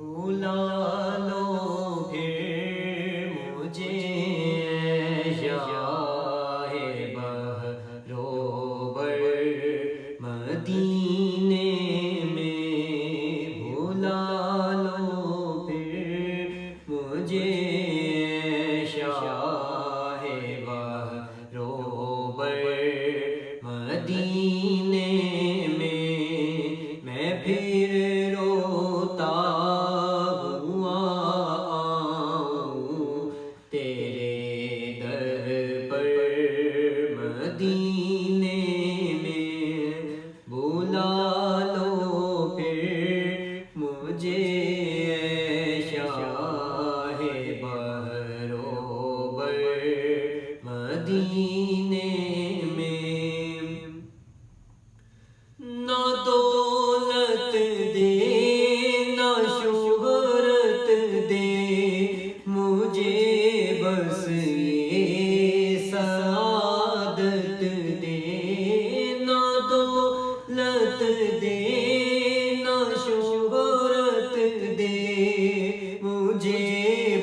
بلا لو پھر مجھے شاہ بہروبر مدینے میں، بلا لو پھر مجھے شاہ بہروبر مدینے میں، میں پھر روتا ہوا آؤں تیرے در پر مدینے میں، بلا لو پھر مجھے شاہ بہروبر مدینے میں، نہ دولت دے نہ شہرت دے مجھے، بس یہ سعادت دے، نہ دولت دے نہ شہرت دے مجھے،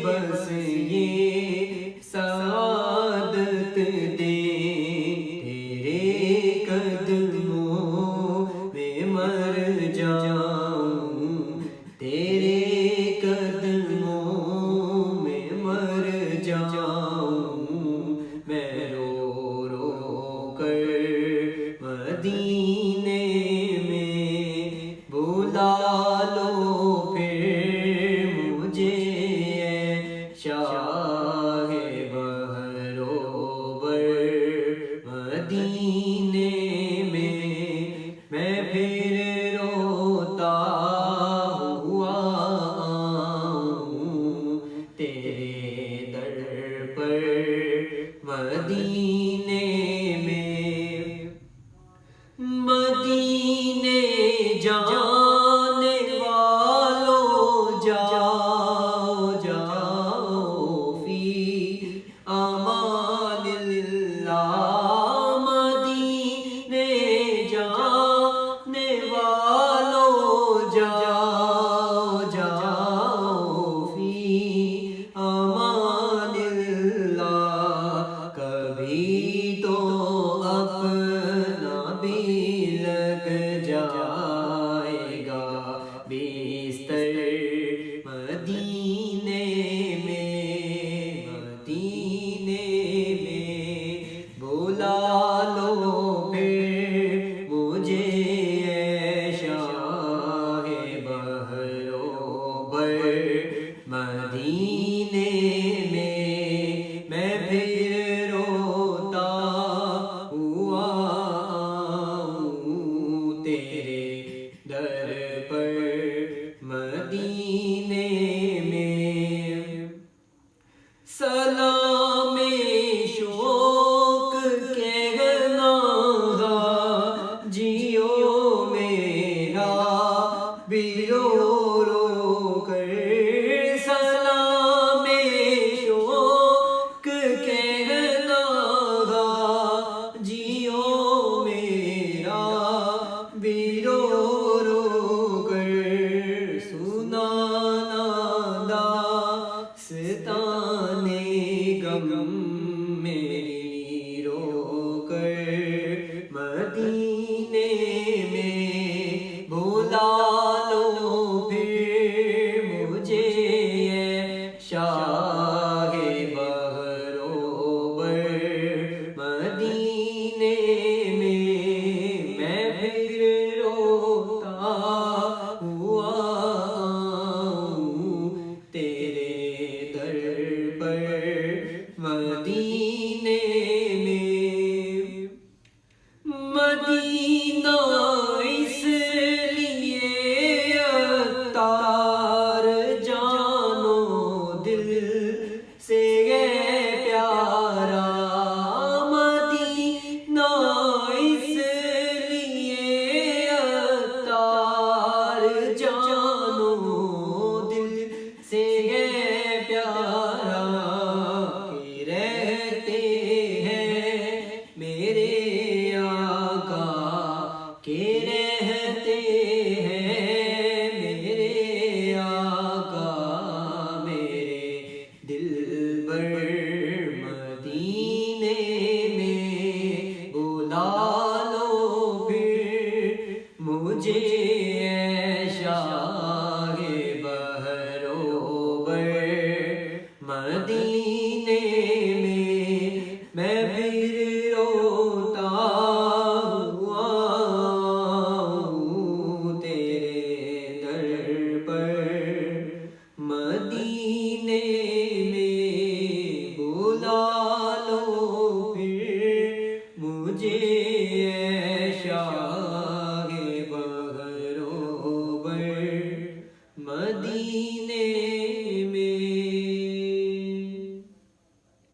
بس یہ سعادت دے، تیرے قدموں میں مر جاؤں، تیرے قدموں میں مر جاؤں، میں رو رو کر مدینے میں، بلا لو پھر مجھے شاہ بہروبر مدینے میں، میں پھر روتا ہوا آؤں تیرے در پر مدینے میں، مدینے جانے والوں جاؤ جاؤ فی امان اللہ، مدینے جانے والوں جاؤ جاؤ فی امان اللہ، کبھی تو اپنا بھی لگ جائے گا بستر مدینے میں، مدینے میں، بلا لو پھر مجھے شاہ بہروبر مدینے میں، میں پھر روتا ہوا آؤں تیرے در پر مدینے میں، سلام شوق کہنا گا جیو میرا بھی رو رو کر، سلام شوق کہنا گا جیو میرا بھی رو رو کر، سنانا داستانے غم میری رو کر مدینے میں، بلا لو مجھے